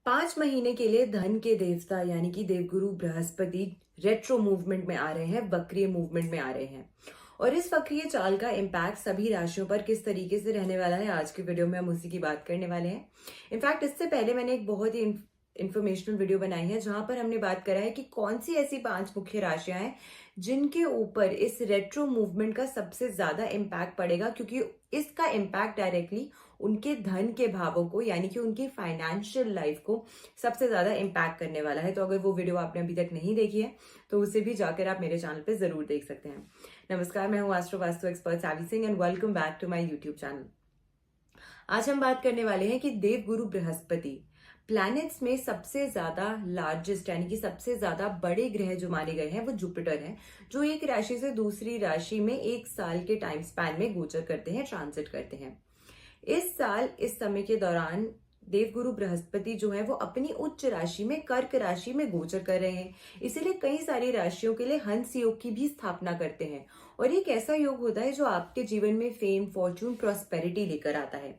5 महीने के लिए धन के देवता यानी कि देवगुरु बृहस्पति रेट्रो मूवमेंट में आ रहे हैं, वक्रीय मूवमेंट में आ रहे हैं। और इस वक्रीय चाल का इम्पैक्ट सभी राशियों पर किस तरीके से रहने वाला है, आज की वीडियो में हम उसी की बात करने वाले हैं। इनफैक्ट इससे पहले मैंने एक बहुत ही इंफॉर्मेशनल वीडियो बनाई है जहां पर हमने बात करा है कि कौन सी ऐसी 5 मुख्य राशियां हैं जिनके ऊपर इस रेट्रो मूवमेंट का सबसे ज्यादा इम्पैक्ट पड़ेगा, क्योंकि इसका इम्पैक्ट डायरेक्टली उनके धन के भावों को यानी कि उनकी फाइनेंशियल लाइफ को सबसे ज्यादा इम्पैक्ट करने वाला है। तो अगर वो वीडियो आपने अभी तक नहीं देखी है तो उसे भी जाकर आप मेरे चैनल पे जरूर देख सकते हैं। नमस्कार, मैं हूं astro vastu expert Savi Singh and welcome back to my YouTube channel. आज हम बात करने वाले हैं कि देवगुरु बृहस्पति प्लैनेट्स में सबसे ज्यादा लार्जेस्ट यानी कि सबसे ज्यादा बड़े ग्रह जो माने गए हैं वो जुपिटर हैं, जो एक राशि से दूसरी राशि में 1 साल के टाइम स्पैन में गोचर करते हैं, ट्रांजिट करते हैं। इस साल इस समय के दौरान देवगुरु बृहस्पति जो है वो अपनी उच्च राशि में कर्क राशि में गोचर कर रहे हैं। इसीलिए कई सारी राशियों के लिए हंस योग की भी स्थापना करते हैं और एक ऐसा योग होता है जो आपके जीवन में फेम, फॉर्चून, प्रॉस्पेरिटी लेकर आता है।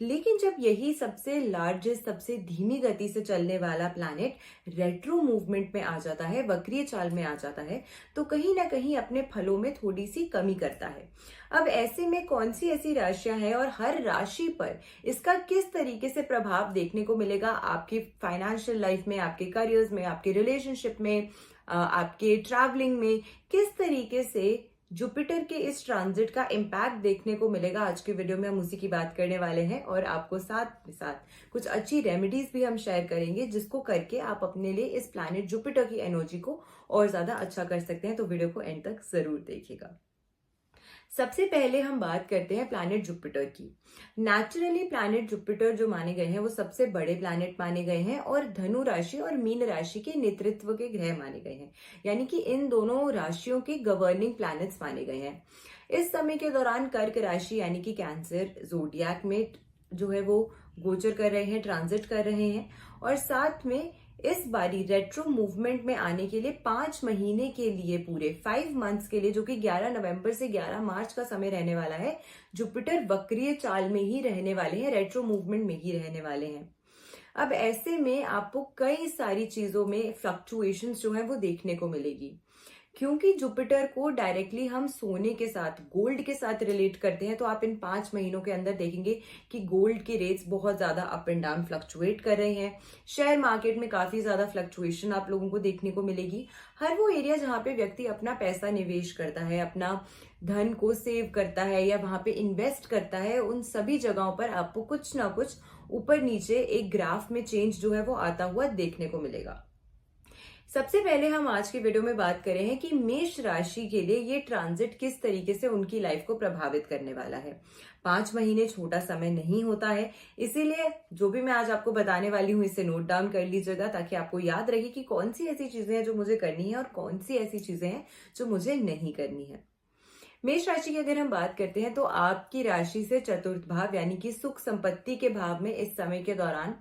लेकिन जब यही सबसे लार्जेस्ट, सबसे धीमी गति से चलने वाला प्लैनेट रेट्रो मूवमेंट में आ जाता है, वक्रीय चाल में आ जाता है, तो कहीं ना कहीं अपने फलों में थोड़ी सी कमी करता है। अब ऐसे में कौन सी ऐसी राशियां हैं और हर राशि पर इसका किस तरीके से प्रभाव देखने को मिलेगा आपकी फाइनेंशियल लाइफ में, आपके करियर्स में, आपके रिलेशनशिप में, आपके ट्रैवलिंग में, किस तरीके से जुपिटर के इस ट्रांजिट का इम्पैक्ट देखने को मिलेगा, आज की वीडियो में हम उसी की बात करने वाले हैं। और आपको साथ साथ कुछ अच्छी रेमेडीज भी हम शेयर करेंगे जिसको करके आप अपने लिए इस प्लैनेट जुपिटर की एनर्जी को और ज्यादा अच्छा कर सकते हैं। तो वीडियो को एंड तक जरूर देखिएगा। सबसे पहले हम बात करते हैं प्लैनेट जुपिटर की। नेचुरली प्लैनेट जुपिटर जो माने गए हैं वो सबसे बड़े प्लैनेट माने गए हैं और धनु राशि और मीन राशि के नेतृत्व के ग्रह माने गए हैं, यानी कि इन दोनों राशियों के गवर्निंग प्लैनेट्स माने गए हैं। इस समय के दौरान कर्क राशि यानी कि कैंसर जोडियाक में जो है वो गोचर कर रहे हैं, ट्रांजिट कर रहे हैं। और साथ में इस बारी रेट्रो मूवमेंट में आने के लिए 5 महीने के लिए, पूरे 5 मंथ्स के लिए, जो कि 11 नवंबर से 11 मार्च का समय रहने वाला है, जुपिटर वक्रीय चाल में ही रहने वाले हैं, रेट्रो मूवमेंट में ही रहने वाले हैं। अब ऐसे में आपको कई सारी चीजों में फ्लक्चुएशंस जो है वो देखने को मिलेगी, क्योंकि जुपिटर को डायरेक्टली हम सोने के साथ, गोल्ड के साथ रिलेट करते हैं। तो आप इन 5 महीनों के अंदर देखेंगे कि गोल्ड के रेट्स बहुत ज्यादा अप एंड डाउन फ्लक्चुएट कर रहे हैं। शेयर मार्केट में काफी ज्यादा फ्लक्चुएशन आप लोगों को देखने को मिलेगी। हर वो एरिया जहां पे व्यक्ति अपना पैसा निवेश करता है, अपना धन को सेव करता है या वहां पे इन्वेस्ट करता है, उन सभी जगहों पर आपको कुछ ना कुछ ऊपर नीचे एक ग्राफ में चेंज जो है वो आता हुआ देखने को मिलेगा। सबसे पहले हम आज की वीडियो में बात करें हैं कि मेष राशि के लिए ये ट्रांजिट किस तरीके से उनकी लाइफ को प्रभावित करने वाला है। 5 महीने छोटा समय नहीं होता है, इसीलिए जो भी मैं आज आपको बताने वाली हूं इसे नोट डाउन कर लीजिएगा, ताकि आपको याद रहे कि कौन सी ऐसी चीजें हैं जो मुझे करनी है और कौन सी ऐसी चीजें हैं जो मुझे नहीं करनी है। मेष राशि की अगर हम बात करते हैं तो आपकी राशि से चतुर्थ भाव यानी कि सुख संपत्ति के भाव में इस समय के दौरान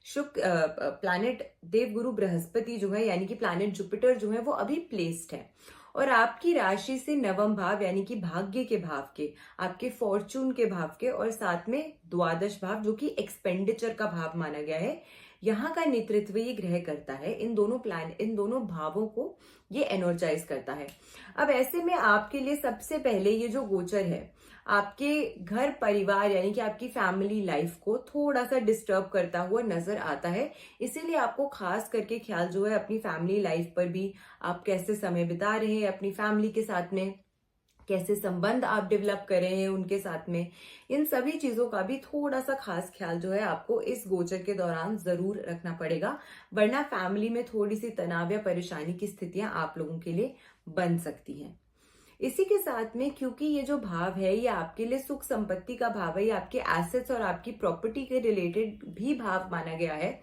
प्लैनेट देवगुरु बृहस्पति जो है यानी कि प्लैनेट जुपिटर जो है वो अभी प्लेस्ड है। और आपकी राशि से नवम भाव यानी कि भाग्य के भाव के, आपके फॉर्चून के भाव के, और साथ में द्वादश भाव जो कि एक्सपेंडिचर का भाव माना गया है, यहाँ का नेतृत्व ये ग्रह करता है। इन दोनों भावों को ये एनर्जाइज करता है। अब ऐसे में आपके लिए सबसे पहले ये जो गोचर है आपके घर परिवार यानी कि आपकी फैमिली लाइफ को थोड़ा सा डिस्टर्ब करता हुआ नजर आता है। इसीलिए आपको खास करके ख्याल जो है अपनी फैमिली लाइफ पर भी, आप कैसे समय बिता रहे हैं अपनी फैमिली के साथ में, कैसे संबंध आप डेवलप कर रहे हैं उनके साथ में, इन सभी चीजों का भी थोड़ा सा खास ख्याल जो है आपको इस गोचर के दौरान जरूर रखना पड़ेगा, वरना फैमिली में थोड़ी सी तनाव या परेशानी की स्थितियां आप लोगों के लिए बन सकती हैं। इसी के साथ में, क्योंकि ये जो भाव है ये आपके लिए सुख संपत्ति का भाव है, ये आपके एसेट्स और आपकी प्रॉपर्टी के रिलेटेड भी भाव माना गया है,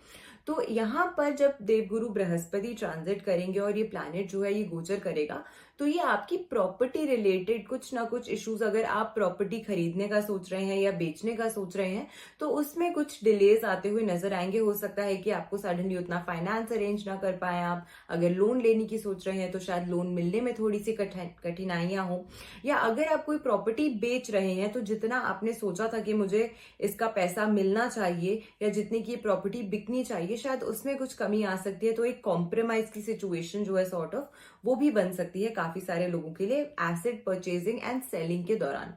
तो यहाँ पर जब देवगुरु बृहस्पति ट्रांजिट करेंगे और ये प्लैनेट जो है ये गोचर करेगा, तो ये आपकी प्रॉपर्टी रिलेटेड कुछ ना कुछ इश्यूज, अगर आप प्रॉपर्टी खरीदने का सोच रहे हैं या बेचने का सोच रहे हैं तो उसमें कुछ डिलेज आते हुए नजर आएंगे। हो सकता है कि आपको सडनली उतना फाइनेंस अरेंज ना कर पाए आप। अगर लोन लेने की सोच रहे हैं तो शायद लोन मिलने में थोड़ी सी कठिनाइयां हो, या अगर आप कोई प्रॉपर्टी बेच रहे हैं तो जितना आपने सोचा था कि मुझे इसका पैसा मिलना चाहिए या जितने की प्रॉपर्टी बिकनी चाहिए है शायद उसमें कुछ कमी आ सकती है, तो एक कॉम्प्रोमाइज की सिचुएशन जो है सॉर्ट ऑफ वो भी बन सकती है काफी सारे लोगों के लिए एसेट परचेजिंग एंड सेलिंग के दौरान।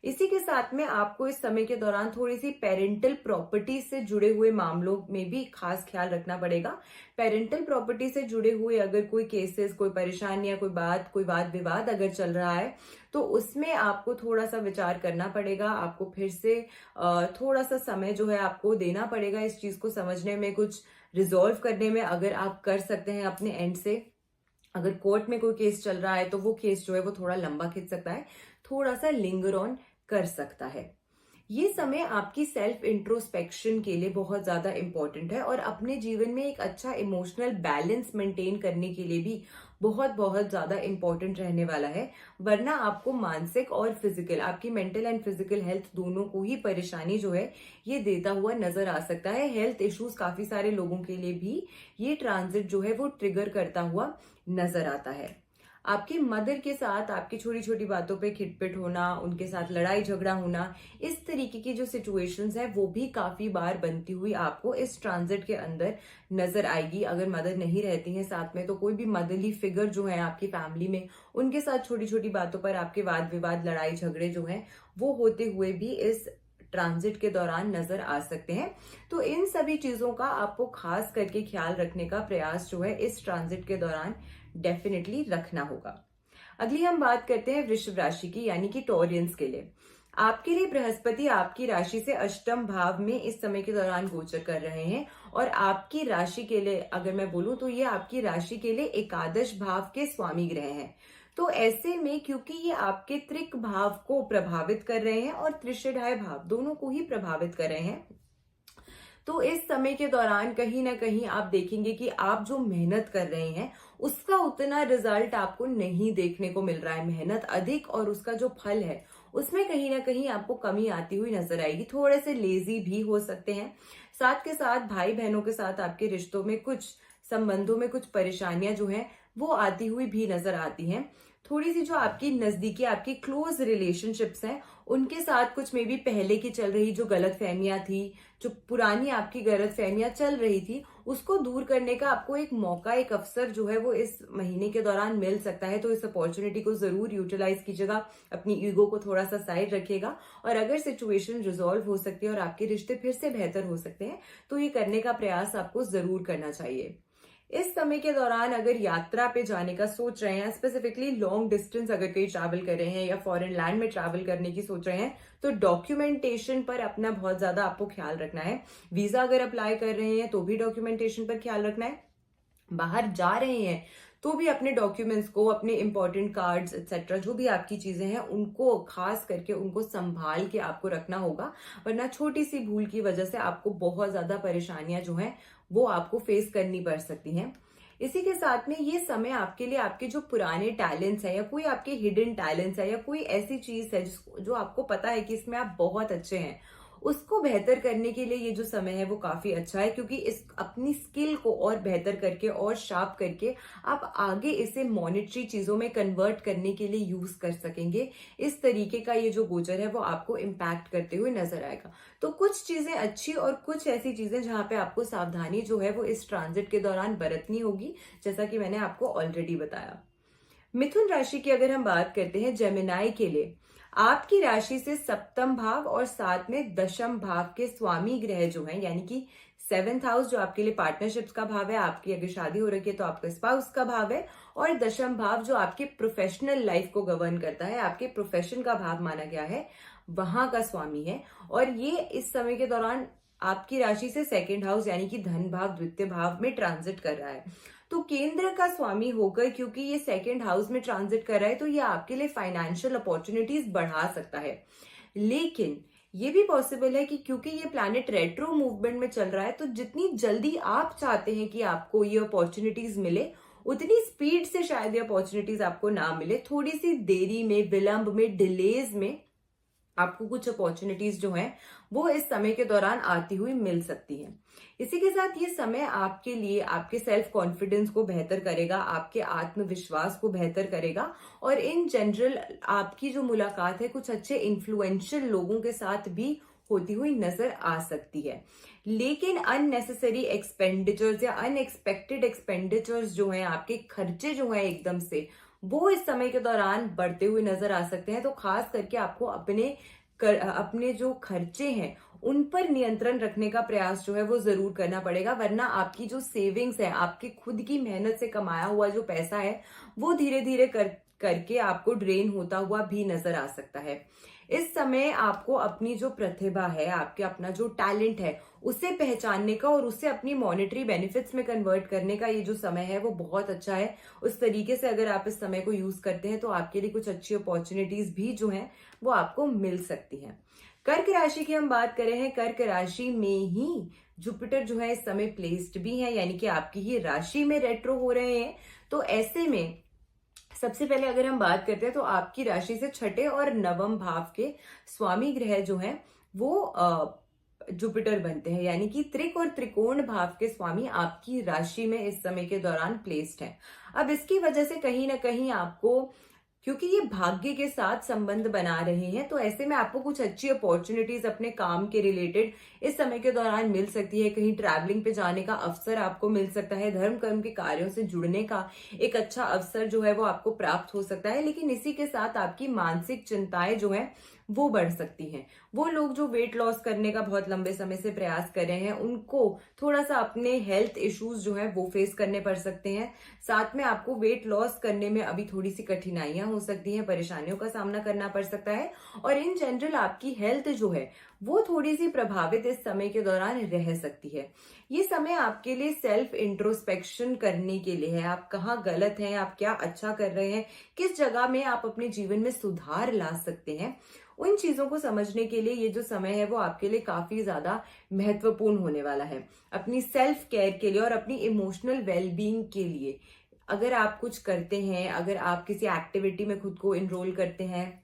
इसी के साथ में आपको इस समय के दौरान थोड़ी सी पेरेंटल प्रॉपर्टी से जुड़े हुए मामलों में भी खास ख्याल रखना पड़ेगा। पेरेंटल प्रॉपर्टी से जुड़े हुए अगर कोई केसेस, कोई परेशानी या कोई वाद विवाद अगर चल रहा है तो उसमें आपको थोड़ा सा विचार करना पड़ेगा। आपको फिर से थोड़ा सा समय जो है आपको देना पड़ेगा इस चीज को समझने में, कुछ रिजॉल्व करने में। अगर आप कर सकते हैं अपने एंड से, अगर कोर्ट में कोई केस चल रहा है तो वो केस जो है वो थोड़ा लंबा खिंच सकता है, थोड़ा सा लिंगर ऑन कर सकता है। ये समय आपकी सेल्फ इंट्रोस्पेक्शन के लिए बहुत ज्यादा इंपॉर्टेंट है और अपने जीवन में एक अच्छा इमोशनल बैलेंस मेंटेन करने के लिए भी बहुत बहुत ज्यादा इंपॉर्टेंट रहने वाला है। वरना आपको मानसिक और फिजिकल, आपकी मेंटल एंड फिजिकल हेल्थ दोनों को ही परेशानी जो है ये देता हुआ नजर आ सकता है। हेल्थ इश्यूज काफी सारे लोगों के लिए भी ये ट्रांजिट जो है वो ट्रिगर करता हुआ नजर आता है। आपकी मदर के साथ आपकी छोटी छोटी बातों पे खिटपिट होना, उनके साथ लड़ाई झगड़ा होना, इस तरीके की जो सिचुएशंस है वो भी काफी बार बनती हुई आपको इस ट्रांजिट के अंदर नजर आएगी। अगर मदर नहीं रहती है साथ में तो कोई भी मदरली फिगर जो है आपकी फैमिली में, उनके साथ छोटी छोटी बातों पर आपके वाद विवाद, लड़ाई झगड़े जो है वो होते हुए भी इस ट्रांजिट के दौरान नजर आ सकते हैं। तो इन सभी चीजों का आपको खास करके ख्याल रखने का प्रयास जो है इस ट्रांजिट के दौरान डेफिनेटली रखना होगा। अगली हम बात करते हैं वृषभ राशि की, यानी कि टॉरियंस के लिए। आपके लिए बृहस्पति आपकी राशि से अष्टम भाव में इस समय के दौरान गोचर कर रहे हैं और आपकी राशि के लिए अगर मैं बोलूं तो ये आपकी राशि के लिए एकादश भाव के स्वामी ग्रह हैं। तो ऐसे में क्योंकि ये आपके त्रिक भाव को प्रभावित कर रहे हैं और त्रिषाढ़ाय भाव दोनों को ही प्रभावित कर रहे हैं, तो इस समय के दौरान कहीं ना कहीं आप देखेंगे कि आप जो मेहनत कर रहे हैं उसका उतना रिजल्ट आपको नहीं देखने को मिल रहा है। मेहनत अधिक और उसका जो फल है उसमें कहीं ना कहीं आपको कमी आती हुई नजर आएगी। थोड़े से लेजी भी हो सकते हैं। साथ के साथ भाई बहनों के साथ आपके रिश्तों में, कुछ संबंधों में कुछ परेशानियां जो हैं वो आती हुई भी नजर आती हैं। थोड़ी सी जो आपकी नजदीकी, आपकी क्लोज रिलेशनशिप्स हैं उनके साथ कुछ में भी पहले की चल रही जो गलत फहमियां थी, जो पुरानी आपकी गलत फहमियां चल रही थी, उसको दूर करने का आपको एक मौका, एक अवसर जो है वो इस महीने के दौरान मिल सकता है। तो इस अपॉर्चुनिटी को जरूर यूटिलाइज कीजिएगा, अपनी ईगो को थोड़ा सा साइड रखिएगा और अगर सिचुएशन रिजॉल्व हो सकती है और आपके रिश्ते फिर से बेहतर हो सकते हैं तो ये करने का प्रयास आपको जरूर करना चाहिए। इस समय के दौरान अगर यात्रा पे जाने का सोच रहे हैं, स्पेसिफिकली लॉन्ग डिस्टेंस अगर कहीं ट्रैवल कर रहे हैं या फॉरेन लैंड में ट्रैवल करने की सोच रहे हैं, तो डॉक्यूमेंटेशन पर अपना बहुत ज्यादा आपको ख्याल रखना है। वीजा अगर अप्लाई कर रहे हैं तो भी डॉक्यूमेंटेशन पर ख्याल रखना है। बाहर जा रहे हैं तो भी अपने डॉक्यूमेंट्स को, अपने इंपॉर्टेंट कार्ड्स एक्सेट्रा जो भी आपकी चीजें हैं उनको खास करके उनको संभाल के आपको रखना होगा, वरना छोटी सी भूल की वजह से आपको बहुत ज्यादा परेशानियां जो हैं वो आपको फेस करनी पड़ सकती हैं। इसी के साथ में ये समय आपके लिए आपके जो पुराने टैलेंट्स है या कोई आपके हिडन टैलेंट्स है या कोई ऐसी चीज है जो आपको पता है कि इसमें आप बहुत अच्छे हैं, उसको बेहतर करने के लिए ये जो समय है वो काफी अच्छा है, क्योंकि इस अपनी स्किल को और बेहतर करके और शार्प करके आप आगे इसे मॉनेटरी चीजों में कन्वर्ट करने के लिए यूज कर सकेंगे। इस तरीके का ये जो गोचर है वो आपको इम्पैक्ट करते हुए नजर आएगा। तो कुछ चीजें अच्छी और कुछ ऐसी चीजें जहां पे आपको सावधानी जो है वो इस ट्रांजिट के दौरान बरतनी होगी, जैसा कि मैंने आपको ऑलरेडी बताया। मिथुन राशि की अगर हम बात करते हैं, जेमिनाई के लिए आपकी राशि से सप्तम भाव और साथ में दशम भाव के स्वामी ग्रह जो हैं, यानी कि 7th हाउस जो आपके लिए पार्टनरशिप्स का भाव है, आपकी अगर शादी हो रही है तो आपका स्पाउस का भाव है, और दशम भाव जो आपके प्रोफेशनल लाइफ को गवर्न करता है, आपके प्रोफेशन का भाव माना गया है, वहां का स्वामी है। और ये इस समय के दौरान आपकी राशि से 2nd हाउस यानी कि धन भाव, द्वितीय भाव में ट्रांजिट कर रहा है। तो केंद्र का स्वामी होकर क्योंकि ये 2nd हाउस में ट्रांजिट कर रहा है तो ये आपके लिए फाइनेंशियल अपॉर्चुनिटीज बढ़ा सकता है। लेकिन ये भी पॉसिबल है कि क्योंकि ये प्लैनेट रेट्रो मूवमेंट में चल रहा है तो जितनी जल्दी आप चाहते हैं कि आपको ये अपॉर्चुनिटीज मिले, उतनी स्पीड से शायद ये अपॉर्चुनिटीज आपको ना मिले। थोड़ी सी देरी में, विलंब में, डिलेज में आपको कुछ अपॉर्चुनिटीज जो हैं वो इस समय के दौरान आती हुई मिल सकती हैं। इसी के साथ ये समय आपके लिए आपके सेल्फ कॉन्फिडेंस को बेहतर करेगा, आपके आत्मविश्वास को बेहतर करेगा और इन जनरल आपकी जो मुलाकात है कुछ अच्छे इन्फ्लुएंशियल लोगों के साथ भी होती हुई नजर आ सकती है। लेकिन अननेसेसरी एक्सपेंडिचर्स या अनएक्सपेक्टेड एक्सपेंडिचर्स जो हैं, आपके खर्चे जो हैं एकदम से, वो इस समय के दौरान बढ़ते हुए नजर आ सकते हैं। तो खास करके आपको अपने जो खर्चे हैं उन पर नियंत्रण रखने का प्रयास जो है वो जरूर करना पड़ेगा, वरना आपकी जो सेविंग्स है, आपकी खुद की मेहनत से कमाया हुआ जो पैसा है, वो धीरे धीरे करके आपको ड्रेन होता हुआ भी नजर आ सकता है। इस समय आपको अपनी जो प्रतिभा है, आपके अपना जो टैलेंट है, उसे पहचानने का और उसे अपनी मॉनेटरी बेनिफिट्स में कन्वर्ट करने का ये जो समय है वो बहुत अच्छा है। उस तरीके से अगर आप इस समय को यूज करते हैं तो आपके लिए कुछ अच्छी अपॉर्चुनिटीज भी जो है वो आपको मिल सकती हैं। कर्क राशि की हम बात करें हैं, कर्क राशि में ही जुपिटर जो है इस समय प्लेस्ड भी है, यानी कि आपकी ही राशि में रेट्रो हो रहे हैं। तो ऐसे में सबसे पहले अगर हम बात करते हैं तो आपकी राशि से छठे और नवम भाव के स्वामी ग्रह जो हैं वो जुपिटर बनते हैं, यानी कि त्रिक और त्रिकोण भाव के स्वामी आपकी राशि में इस समय के दौरान प्लेस्ड हैं। अब इसकी वजह से कहीं ना कहीं आपको, क्योंकि ये भाग्य के साथ संबंध बना रहे हैं, तो ऐसे में आपको कुछ अच्छी अपॉर्चुनिटीज अपने काम के रिलेटेड इस समय के दौरान मिल सकती है। कहीं ट्रैवलिंग पे जाने का अवसर आपको मिल सकता है, धर्म कर्म के कार्यों से जुड़ने का एक अच्छा अवसर जो है वो आपको प्राप्त हो सकता है। लेकिन इसी के साथ आपकी मानसिक चिंताएं जो है वो बढ़ सकती हैं। वो लोग जो वेट लॉस करने का बहुत लंबे समय से प्रयास कर रहे हैं, उनको थोड़ा सा अपने हेल्थ इश्यूज जो है वो फेस करने पड़ सकते हैं। साथ में आपको वेट लॉस करने में अभी थोड़ी सी कठिनाइयां हो सकती हैं, परेशानियों का सामना करना पड़ सकता है। और इन जनरल आपकी हेल्थ जो है वो थोड़ी सी प्रभावित इस समय के दौरान रह सकती है। ये समय आपके लिए सेल्फ इंट्रोस्पेक्शन करने के लिए है। आप कहाँ गलत हैं, आप क्या अच्छा कर रहे हैं, किस जगह में आप अपने जीवन में सुधार ला सकते हैं, उन चीजों को समझने के लिए ये जो समय है वो आपके लिए काफी ज्यादा महत्वपूर्ण होने वाला है। अपनी सेल्फ केयर के लिए और अपनी इमोशनल वेलबींग के लिए अगर आप कुछ करते हैं, अगर आप किसी एक्टिविटी में खुद को इनरोल करते हैं,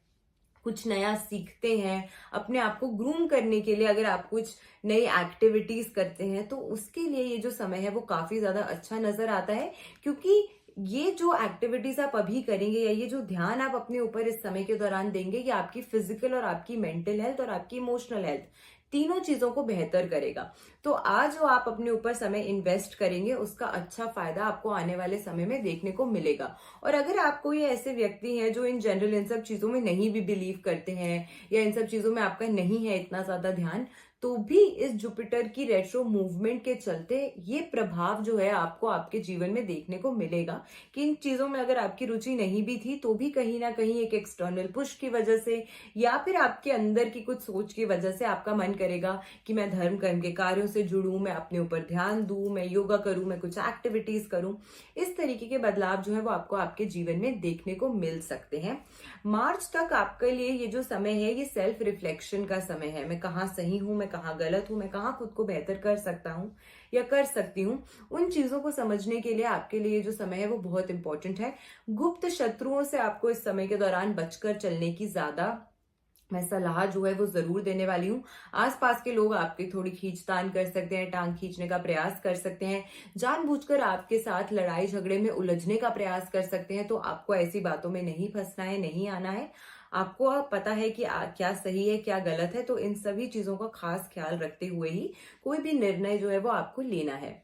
कुछ नया सीखते हैं, अपने आप को ग्रूम करने के लिए अगर आप कुछ नई एक्टिविटीज करते हैं, तो उसके लिए ये जो समय है वो काफी ज्यादा अच्छा नजर आता है। क्योंकि ये जो एक्टिविटीज आप अभी करेंगे या ये जो ध्यान आप अपने ऊपर इस समय के दौरान देंगे, ये आपकी फिजिकल और आपकी मेंटल हेल्थ और आपकी इमोशनल हेल्थ तीनों चीजों को बेहतर करेगा। तो आज जो आप अपने ऊपर समय इन्वेस्ट करेंगे उसका अच्छा फायदा आपको आने वाले समय में देखने को मिलेगा। और अगर आपको ये ऐसे व्यक्ति हैं जो इन जनरल इन सब चीजों में नहीं भी बिलीव करते हैं या इन सब चीजों में आपका नहीं है इतना ज्यादा ध्यान, तो भी इस जुपिटर की रेट्रो मूवमेंट के चलते ये प्रभाव जो है आपको आपके जीवन में देखने को मिलेगा कि इन चीजों में अगर आपकी रुचि नहीं भी थी तो भी कहीं ना कहीं एक एक्सटर्नल पुश की वजह से या फिर आपके अंदर की कुछ सोच की वजह से आपका मन करेगा कि मैं धर्म कर्म के कार्यों से जुड़ूं, मैं अपने ऊपर ध्यान दूं, मैं योगा करूं, मैं कुछ एक्टिविटीज करूं। इस तरीके के बदलाव जो है वो आपको आपके जीवन में देखने को मिल सकते हैं। मार्च तक आपके लिए ये जो समय है ये सेल्फ रिफ्लेक्शन का समय है। मैं कहाँ सही हूं, मैं कहाँ गलत हूं, मैं कहाँ खुद को बेहतर कर सकता हूं या कर सकती हूँ, उन चीजों को समझने के लिए आपके लिए जो समय है वो बहुत इंपॉर्टेंट है। गुप्त शत्रुओं से आपको इस समय के दौरान बचकर चलने की ज्यादा मैं सलाह जो है वो जरूर देने वाली हूँ। आसपास के लोग आपकी थोड़ी खींचतान कर सकते हैं, टांग खींचने का प्रयास कर सकते हैं, जानबूझकर आपके साथ लड़ाई झगड़े में उलझने का प्रयास कर सकते हैं। तो आपको ऐसी बातों में नहीं फंसना है, नहीं आना है। आपको पता है कि क्या सही है क्या गलत है, तो इन सभी चीजों का खास ख्याल रखते हुए ही कोई भी निर्णय जो है वो आपको लेना है।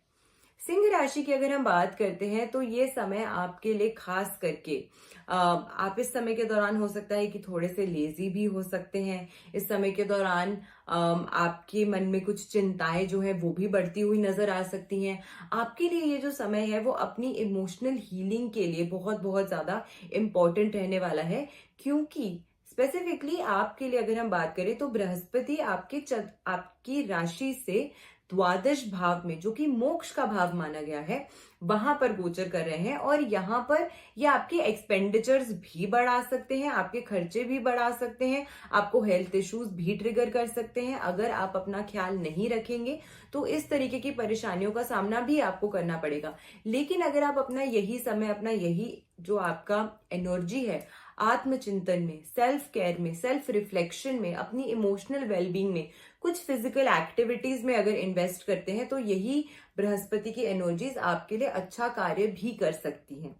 सिंह राशि की अगर हम बात करते हैं तो ये समय आपके लिए खास करके आप इस समय के दौरान हो सकता है कि थोड़े से लेजी भी हो सकते हैं। इस समय के दौरान आपके मन में कुछ चिंताएं जो है वो भी बढ़ती हुई नजर आ सकती हैं। आपके लिए ये जो समय है वो अपनी इमोशनल हीलिंग के लिए बहुत बहुत ज्यादा इम्पोर्टेंट रहने वाला है। क्योंकि स्पेसिफिकली आपके लिए अगर हम बात करें तो बृहस्पति आपकी राशि से द्वादश भाव में, जो कि मोक्ष का भाव माना गया है, वहां पर गोचर कर रहे हैं। और यहाँ पर ये आपके एक्सपेंडिचर्स भी बढ़ा सकते हैं, आपके खर्चे भी बढ़ा सकते हैं, आपको हेल्थ इश्यूज भी ट्रिगर कर सकते हैं। अगर आप अपना ख्याल नहीं रखेंगे तो इस तरीके की परेशानियों का सामना भी आपको करना पड़ेगा। लेकिन अगर आप अपना यही समय, अपना यही जो आपका एनर्जी है आत्मचिंतन में, सेल्फ केयर में, सेल्फ रिफ्लेक्शन में, अपनी इमोशनल वेलबींग में, कुछ फिजिकल एक्टिविटीज में अगर इन्वेस्ट करते हैं तो यही बृहस्पति की एनर्जीज आपके लिए अच्छा कार्य भी कर सकती हैं।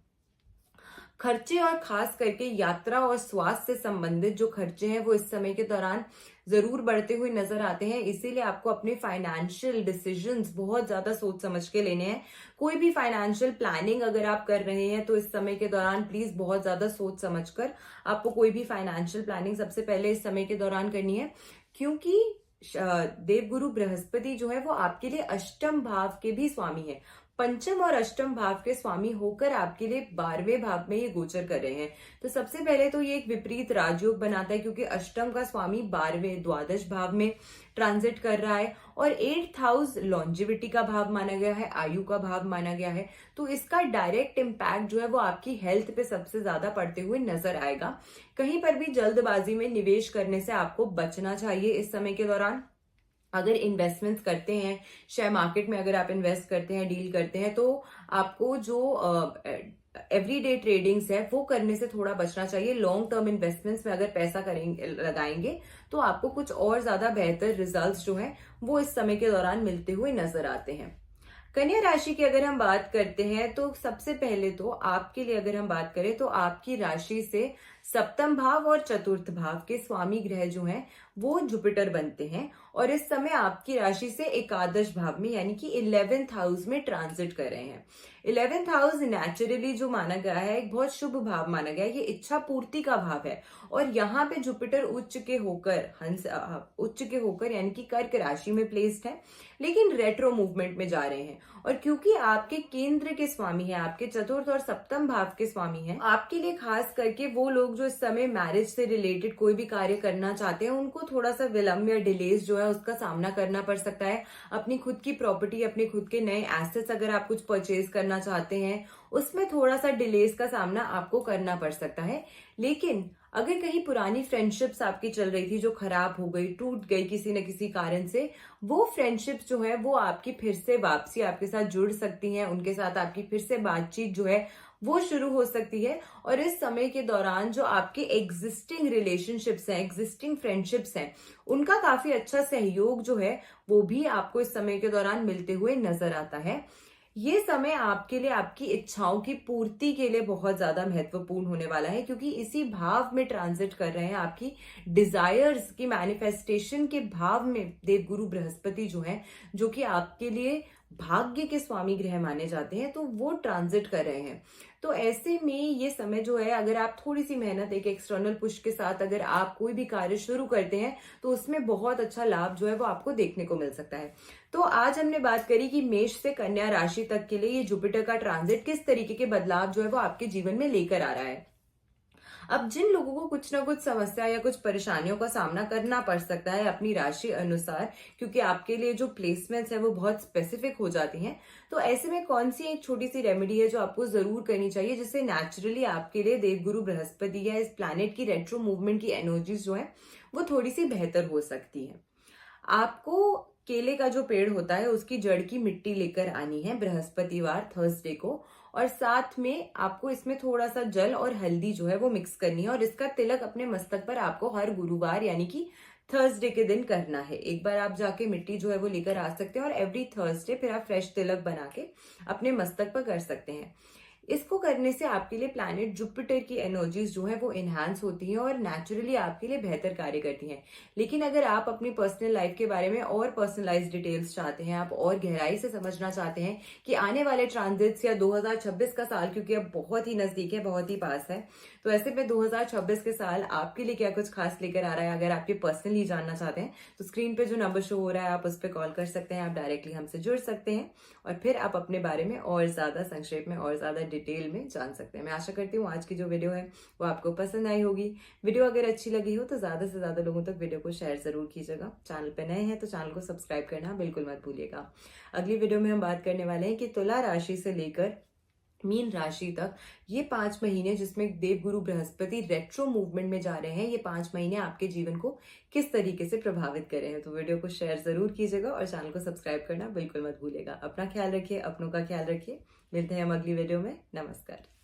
खर्चे और खास करके यात्रा और स्वास्थ्य से संबंधित जो खर्चे हैं वो इस समय के दौरान जरूर बढ़ते हुए नजर आते हैं। इसीलिए आपको अपने फाइनेंशियल डिसीजंस बहुत ज्यादा सोच समझ के लेने हैं। कोई भी फाइनेंशियल प्लानिंग अगर आप कर रहे हैं तो इस समय के दौरान प्लीज बहुत ज्यादा सोच समझकर आपको कोई भी फाइनेंशियल प्लानिंग सबसे पहले इस समय के दौरान करनी है, क्योंकि देवगुरु बृहस्पति जो है वो आपके लिए अष्टम भाव के भी स्वामी है। पंचम और अष्टम भाव के स्वामी होकर आपके लिए 12वें भाव में ये गोचर कर रहे हैं। तो सबसे पहले तो ये एक विपरीत राजयोग बनाता है, क्योंकि अष्टम का स्वामी 12वें द्वादश भाव में ट्रांजिट कर रहा है और 8th हाउस लॉन्जिविटी का भाव माना गया है, आयु का भाव माना गया है। तो इसका डायरेक्ट इम्पैक्ट जो है वो आपकी हेल्थ पे सबसे ज्यादा पड़ते हुए नजर आएगा। कहीं पर भी जल्दबाजी में निवेश करने से आपको बचना चाहिए इस समय के दौरान। अगर इन्वेस्टमेंट्स करते हैं, शेयर मार्केट में अगर आप इन्वेस्ट करते हैं, डील करते हैं, तो आपको जो एवरीडे ट्रेडिंग्स है वो करने से थोड़ा बचना चाहिए। लॉन्ग टर्म इन्वेस्टमेंट्स में अगर पैसा करेंगे, लगाएंगे, तो आपको कुछ और ज्यादा बेहतर रिजल्ट्स जो है वो इस समय के दौरान मिलते हुए नजर आते हैं। कन्या राशि की अगर हम बात करते हैं तो सबसे पहले तो आपके लिए अगर हम बात करें तो आपकी राशि से सप्तम भाव और चतुर्थ भाव के स्वामी ग्रह जो हैं वो जुपिटर बनते हैं और इस समय आपकी राशि से एकादश भाव में यानी कि 11th हाउस में ट्रांजिट कर रहे हैं। 11th हाउस नेचुरली जो माना गया है एक बहुत शुभ भाव माना गया है, ये इच्छा पूर्ति का भाव है और यहाँ पे जुपिटर उच्च के होकर यानी कि कर्क राशि में प्लेस्ड है, लेकिन रेट्रो मूवमेंट में जा रहे हैं। और क्योंकि आपके केंद्र के स्वामी है, आपके चतुर्थ और सप्तम भाव के स्वामी हैं, आपके लिए खास करके वो लोग जो इस समय मैरिज से रिलेटेड कोई भी कार्य करना चाहते हैं उनको थोड़ा सा विलंब या डिलेज जो है उसका सामना करना पड़ सकता है। अपनी खुद की प्रॉपर्टी, अपने खुद के नए एसेट्स अगर आप कुछ परचेज करना चाहते हैं उसमें थोड़ा सा डिलेज का सामना आपको करना पड़ सकता है। लेकिन अगर कहीं पुरानी फ्रेंडशिप्स आपकी चल रही थी जो खराब हो गई, टूट गई किसी न किसी कारण से, वो फ्रेंडशिप्स जो है वो आपकी फिर से वापसी आपके साथ जुड़ सकती हैं, उनके साथ आपकी फिर से बातचीत जो है वो शुरू हो सकती है। और इस समय के दौरान जो आपके एग्जिस्टिंग रिलेशनशिप्स हैं, एग्जिस्टिंग फ्रेंडशिप्स हैं, उनका काफी अच्छा सहयोग जो है वो भी आपको इस समय के दौरान मिलते हुए नजर आता है। ये समय आपके लिए आपकी इच्छाओं की पूर्ति के लिए बहुत ज्यादा महत्वपूर्ण होने वाला है, क्योंकि इसी भाव में ट्रांजिट कर रहे हैं आपकी डिजायर्स की मैनिफेस्टेशन के भाव में देवगुरु बृहस्पति जो है, जो कि आपके लिए भाग्य के स्वामी ग्रह माने जाते हैं, तो वो ट्रांजिट कर रहे हैं। तो ऐसे में ये समय जो है अगर आप थोड़ी सी मेहनत, एक एक्सटर्नल पुश के साथ अगर आप कोई भी कार्य शुरू करते हैं तो उसमें बहुत अच्छा लाभ जो है वो आपको देखने को मिल सकता है। तो आज हमने बात करी कि मेष से कन्या राशि तक के लिए ये जुपिटर का ट्रांजिट किस तरीके के बदलाव जो है वो आपके जीवन में लेकर आ रहा है। अब जिन लोगों को कुछ ना कुछ समस्या या कुछ परेशानियों का सामना करना पड़ सकता है अपनी राशि अनुसार, क्योंकि आपके लिए जो प्लेसमेंट्स है वो बहुत स्पेसिफिक हो जाती हैं, तो ऐसे में कौन सी एक छोटी सी रेमेडी है जो आपको जरूर करनी चाहिए जिससे नेचुरली आपके लिए देवगुरु बृहस्पति या इस प्लैनेट की रेट्रो मूवमेंट की एनर्जीज जो है वो थोड़ी सी बेहतर हो सकती है। आपको केले का जो पेड़ होता है उसकी जड़ की मिट्टी लेकर आनी है बृहस्पतिवार, थर्सडे को, और साथ में आपको इसमें थोड़ा सा जल और हल्दी जो है वो मिक्स करनी है और इसका तिलक अपने मस्तक पर आपको हर गुरुवार यानी कि थर्सडे के दिन करना है। एक बार आप जाके मिट्टी जो है वो लेकर आ सकते हैं और एवरी थर्सडे फिर आप फ्रेश तिलक बना के अपने मस्तक पर कर सकते हैं। इसको करने से आपके लिए प्लैनेट जुपिटर की एनर्जीज जो है वो एनहांस होती हैं और नेचुरली आपके लिए बेहतर कार्य करती हैं। लेकिन अगर आप अपनी पर्सनल लाइफ के बारे में और पर्सनलाइज डिटेल्स चाहते हैं, आप और गहराई से समझना चाहते हैं कि आने वाले ट्रांजिट्स या 2026 का साल, क्योंकि अब बहुत ही नजदीक है, बहुत ही पास है, तो ऐसे में 2026 के साल आपके लिए क्या कुछ खास लेकर आ रहा है, अगर आपके पर्सनली जानना चाहते हैं तो स्क्रीन पे जो नंबर शो हो रहा है आप उस पर कॉल कर सकते हैं, आप डायरेक्टली हमसे जुड़ सकते हैं और फिर आप अपने बारे में और ज्यादा संक्षेप में और ज्यादा डिटेल में जान सकते हैं। मैं आशा करती हूँ आज की जो वीडियो है वो आपको पसंद आई होगी। वीडियो अगर अच्छी लगी हो तो ज्यादा से ज्यादा लोगों तक वीडियो को शेयर जरूर कीजिएगा। चैनल पे नए हैं तो चैनल को सब्सक्राइब करना बिल्कुल मत भूलिएगा। अगली वीडियो में हम बात करने वाले हैं कि तुला राशि से लेकर मीन राशि तक ये 5 महीने जिसमें देवगुरु बृहस्पति रेट्रो मूवमेंट में जा रहे हैं, ये 5 महीने आपके जीवन को किस तरीके से प्रभावित कर रहे हैं। तो वीडियो को शेयर जरूर कीजिएगा और चैनल को सब्सक्राइब करना बिल्कुल मत भूलिएगा। अपना ख्याल रखिए, अपनों का ख्याल रखिए। मिलते हैं हम अगली वीडियो में। नमस्कार।